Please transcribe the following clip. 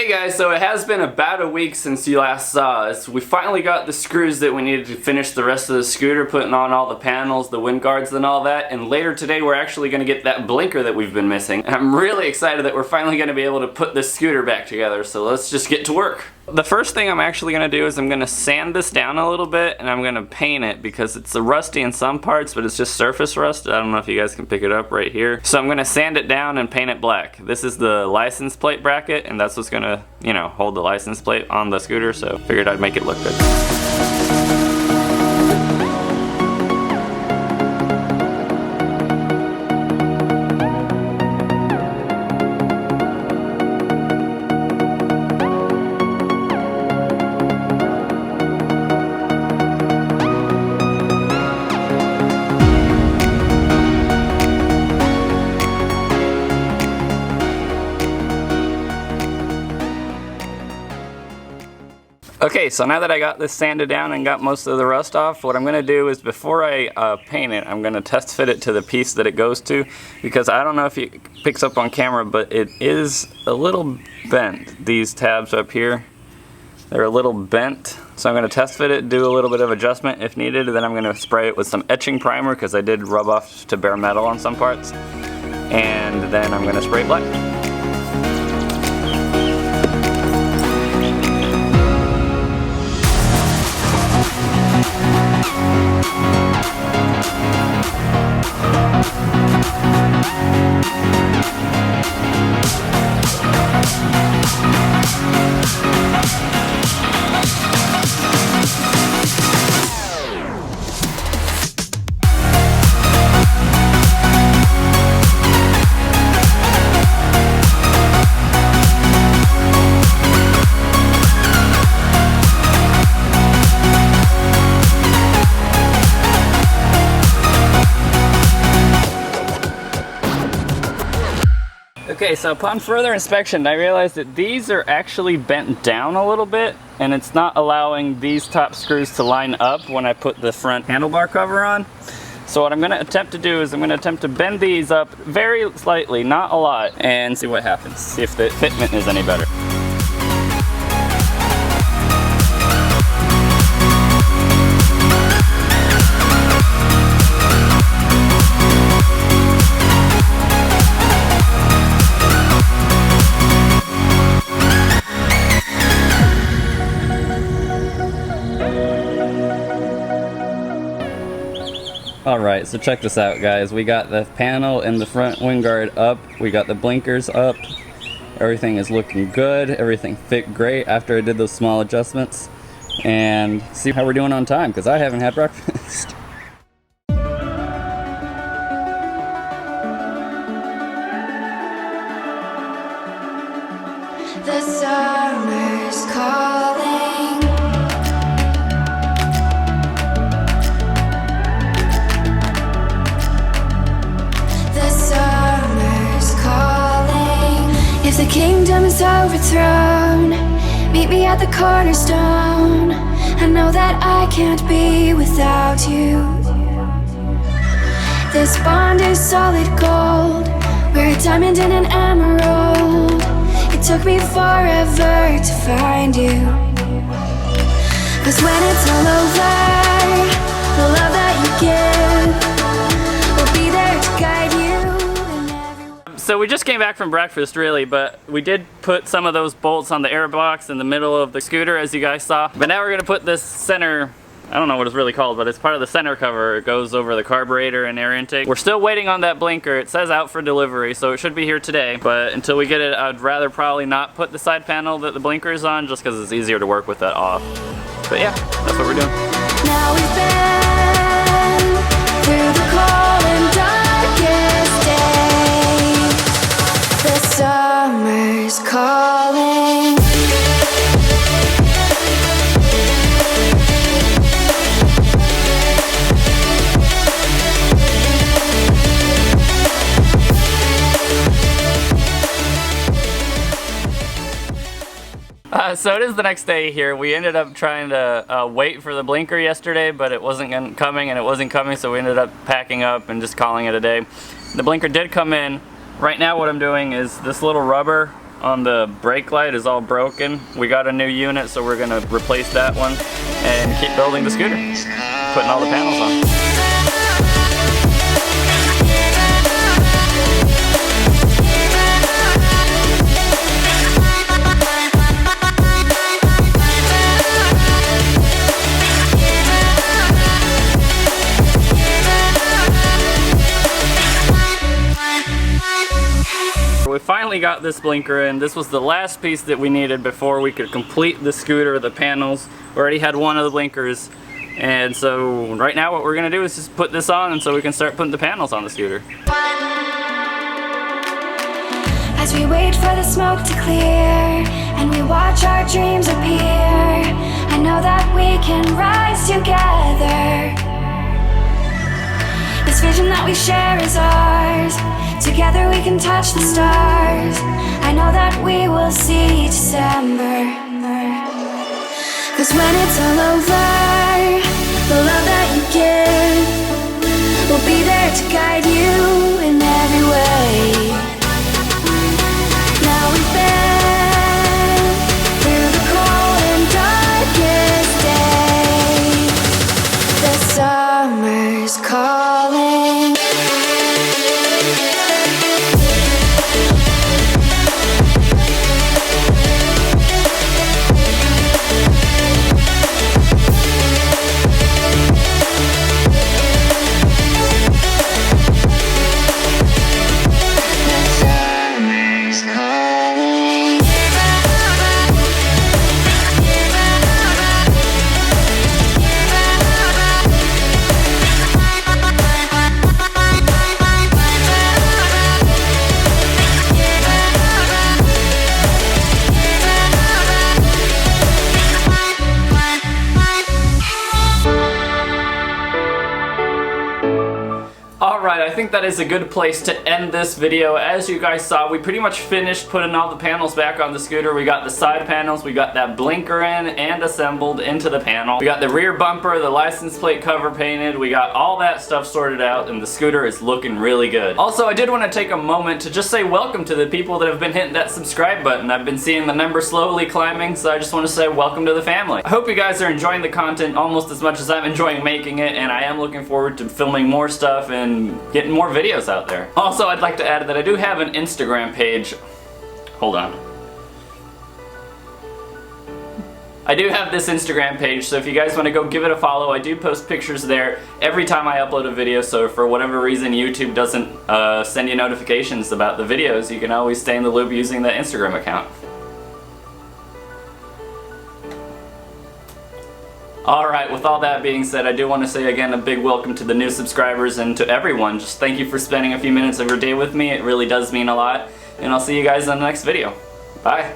Hey guys, so it has been about a week since you last saw us. We finally got the screws that we needed to finish the rest of the scooter, putting on all the panels, the wind guards and all that, and later today we're actually going to get that blinker that we've been missing. And I'm really excited that we're finally going to be able to put this scooter back together, so let's just get to work. The first thing I'm actually going to do is I'm going to sand this down a little bit and I'm going to paint it because it's rusty in some parts, but it's just surface rust. I don't know if you guys can pick it up right here. So I'm going to sand it down and paint it black. This is the license plate bracket and that's what's going to, hold the license plate on the scooter, so figured I'd make it look good. Okay, so now that I got this sanded down and got most of the rust off, what I'm going to do is before I paint it, I'm going to test fit it to the piece that it goes to, because I don't know if it picks up on camera, but it is a little bent. These tabs up here, they're a little bent, so I'm going to test fit it, do a little bit of adjustment if needed, and then I'm going to spray it with some etching primer because I did rub off to bare metal on some parts, and then I'm going to spray it black. Okay, so upon further inspection, I realized that these are actually bent down a little bit, and it's not allowing these top screws to line up when I put the front handlebar cover on. So what I'm going to attempt to do is I'm going to attempt to bend these up very slightly, not a lot, and see what happens, see if the fitment is any better. Alright, so check this out guys, we got the panel and the front wind guard up, we got the blinkers up, everything is looking good, everything fit great after I did those small adjustments, and see how we're doing on time, because I haven't had breakfast. The summer's calling. If the kingdom is overthrown, meet me at the cornerstone. I know that I can't be without you. This bond is solid gold, we're a diamond and an emerald. It took me forever to find you, 'cause when it's all over, the love that you give will be there to guide you. So we just came back from breakfast really, but we did put some of those bolts on the air box in the middle of the scooter as you guys saw. But now we're gonna put this center, I don't know what it's really called, but it's part of the center cover. It goes over the carburetor and air intake. We're still waiting on that blinker. It says out for delivery, so it should be here today. But until we get it, I'd rather probably not put the side panel that the blinker is on, just because it's easier to work with that off. But yeah, that's what we're doing. Now we've been through the cold and darkest days. The summer's calling. So it is the next day here. We ended up trying to wait for the blinker yesterday, but it wasn't coming and it wasn't coming, so we ended up packing up and just calling it a day. The blinker did come in. Right now what I'm doing is this little rubber on the brake light is all broken. We got a new unit, so we're gonna replace that one and keep building the scooter, putting all the panels on. We finally got this blinker in. This was the last piece that we needed before we could complete the scooter, the panels. We already had one of the blinkers, and so right now what we're gonna do is just put this on, and so we can start putting the panels on the scooter. As we wait for the smoke to clear and we watch our dreams appear, I know that we can rise together. This vision that we share is ours. Together we can touch the stars. I know that we will see December. 'Cause when it's all over, the love that you give will be there to guide you in every way. Now we've been through the cold and darkest day. The summer's calling. Alright, I think that is a good place to end this video. As you guys saw, we pretty much finished putting all the panels back on the scooter. We got the side panels, we got that blinker in and assembled into the panel. We got the rear bumper, the license plate cover painted, we got all that stuff sorted out, and the scooter is looking really good. Also, I did want to take a moment to just say welcome to the people that have been hitting that subscribe button. I've been seeing the number slowly climbing, so I just want to say welcome to the family. I hope you guys are enjoying the content almost as much as I'm enjoying making it, and I am looking forward to filming more stuff and getting more videos out there. Also, I'd like to add that I do have an Instagram page. Hold on. I do have this Instagram page, so if you guys want to go give it a follow, I do post pictures there every time I upload a video, so if for whatever reason YouTube doesn't send you notifications about the videos, you can always stay in the loop using the Instagram account. Alright, with all that being said, I do want to say again a big welcome to the new subscribers and to everyone. Just thank you for spending a few minutes of your day with me. It really does mean a lot. And I'll see you guys in the next video. Bye.